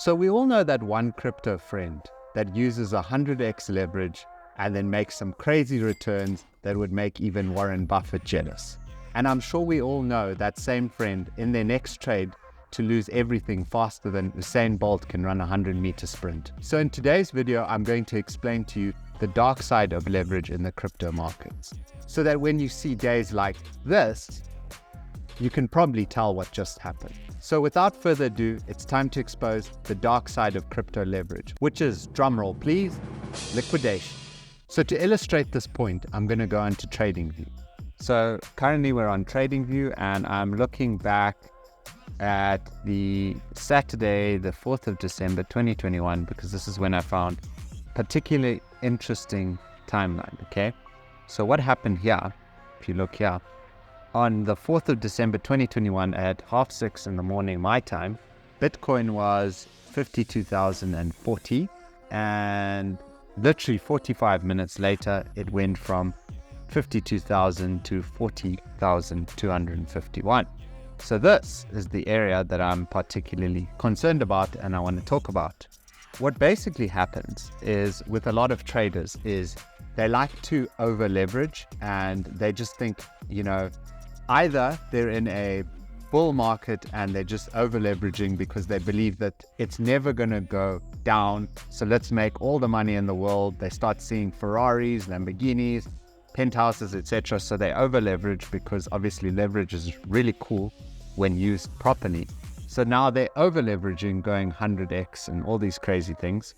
So we all know that one crypto friend that uses 100x leverage and then makes some crazy returns that would make even Warren Buffett jealous. And I'm sure we all know that same friend in their next trade to lose everything faster than Usain Bolt can run a 100-meter sprint. So in today's video, I'm going to explain to you the dark side of leverage in the crypto markets, so that when you see days like this, you can probably tell what just happened. So without further ado, it's time to expose the dark side of crypto leverage, which is, drumroll please, liquidation. So to illustrate this point, I'm going to go into TradingView. So currently we're on TradingView and I'm looking back at the Saturday, the 4th of December, 2021, because this is when I found particularly interesting timeline, okay? So what happened here, if you look here, on the 4th of December 2021 at 6:30 in the morning my time, Bitcoin was 52,040, and literally 45 minutes later it went from 52,000 to 40,251. So this is the area that I'm particularly concerned about and I want to talk about. What basically happens is with a lot of traders is they like to over leverage, and they just think, either they're in a bull market and they're just over leveraging because they believe that it's never going to go down. So let's make all the money in the world. They start seeing Ferraris, Lamborghinis, penthouses, etc. So they over leverage because obviously leverage is really cool when used properly. So now they're over leveraging, going 100x and all these crazy things,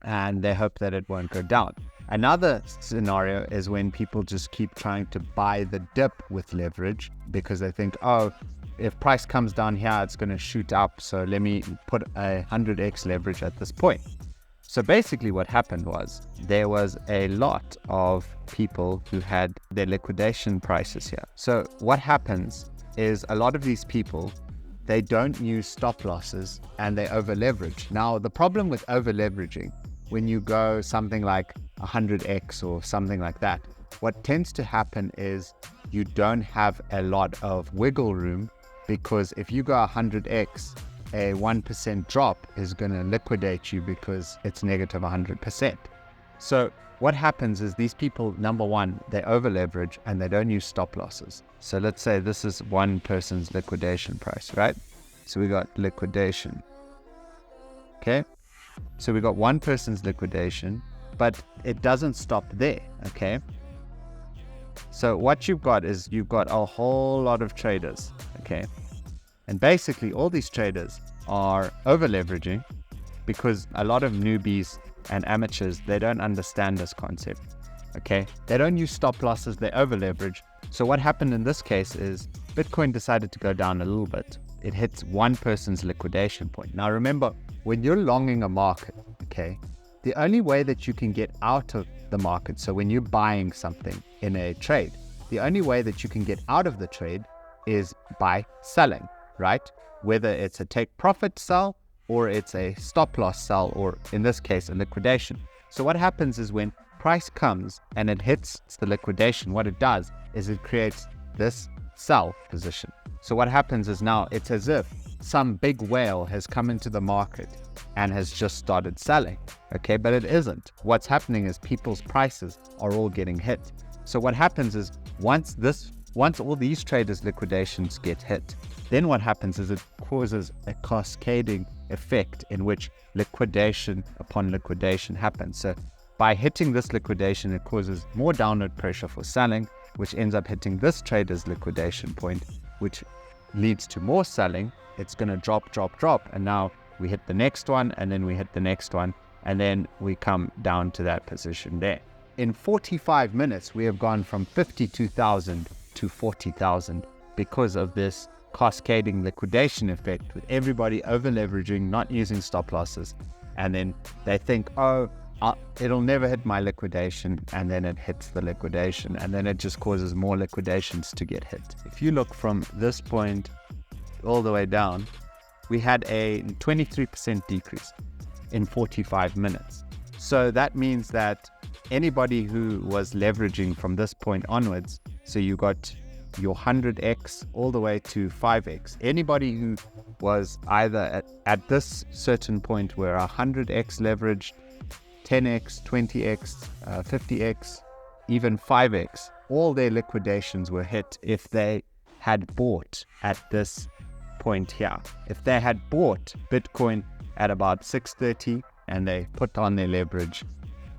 and they hope that it won't go down. Another scenario is when people just keep trying to buy the dip with leverage because they think, oh, if price comes down here, it's going to shoot up. So let me put a 100x leverage at this point. So basically what happened was there was a lot of people who had their liquidation prices here. So what happens is a lot of these people, they don't use stop losses and they over leverage. Now, the problem with over leveraging, when you go something like 100x or something like that, what tends to happen is you don't have a lot of wiggle room, because if you go 100x, a 1% drop is going to liquidate you because it's negative 100%. So what happens is these people, number one, they over leverage and they don't use stop losses. So let's say this is one person's liquidation price, right? So we got liquidation. Okay. So we got one person's liquidation, but it doesn't stop there. Okay. So what you've got is you've got a whole lot of traders. Okay. And basically all these traders are over leveraging because a lot of newbies and amateurs, they don't understand this concept. Okay. They don't use stop losses. They over leverage. So what happened in this case is Bitcoin decided to go down a little bit. It hits one person's liquidation point. Now remember, when you're longing a market, okay, the only way that you can get out of the market, so when you're buying something in a trade, the only way that you can get out of the trade is by selling, right? Whether it's a take profit sell or it's a stop loss sell, or in this case, a liquidation. So what happens is when price comes and it hits the liquidation, what it does is it creates this sell position. So what happens is now it's as if some big whale has come into the market and has just started selling, okay? But it isn't. What's happening is people's prices are all getting hit. So what happens is once all these traders' liquidations get hit, then what happens is it causes a cascading effect in which liquidation upon liquidation happens. So by hitting this liquidation, it causes more downward pressure for selling, which ends up hitting this trader's liquidation point, which leads to more selling. It's going to drop, and now we hit the next one, and then we hit the next one, and then we come down to that position there. In 45 minutes, we have gone from 52,000 to 40,000 because of this cascading liquidation effect, with everybody over leveraging, not using stop losses, and then they think, oh, it'll never hit my liquidation, and then it hits the liquidation, and then it just causes more liquidations to get hit. If you look from this point all the way down, we had a 23% decrease in 45 minutes. So that means that anybody who was leveraging from this point onwards, so you got your 100x all the way to 5x. Anybody who was either at this certain point where 100x leveraged, 10x, 20x, 50x, even 5x, all their liquidations were hit if they had bought at this point here. If they had bought Bitcoin at about 630 and they put on their leverage,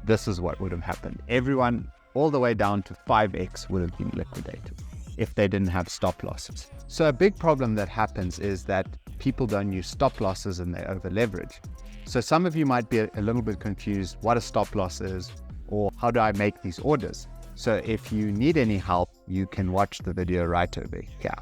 this is what would have happened. Everyone all the way down to 5x would have been liquidated if they didn't have stop losses. So a big problem that happens is that people don't use stop losses and they over leverage. So some of you might be a little bit confused what a stop loss is or how do I make these orders. So if you need any help, you can watch the video right over here.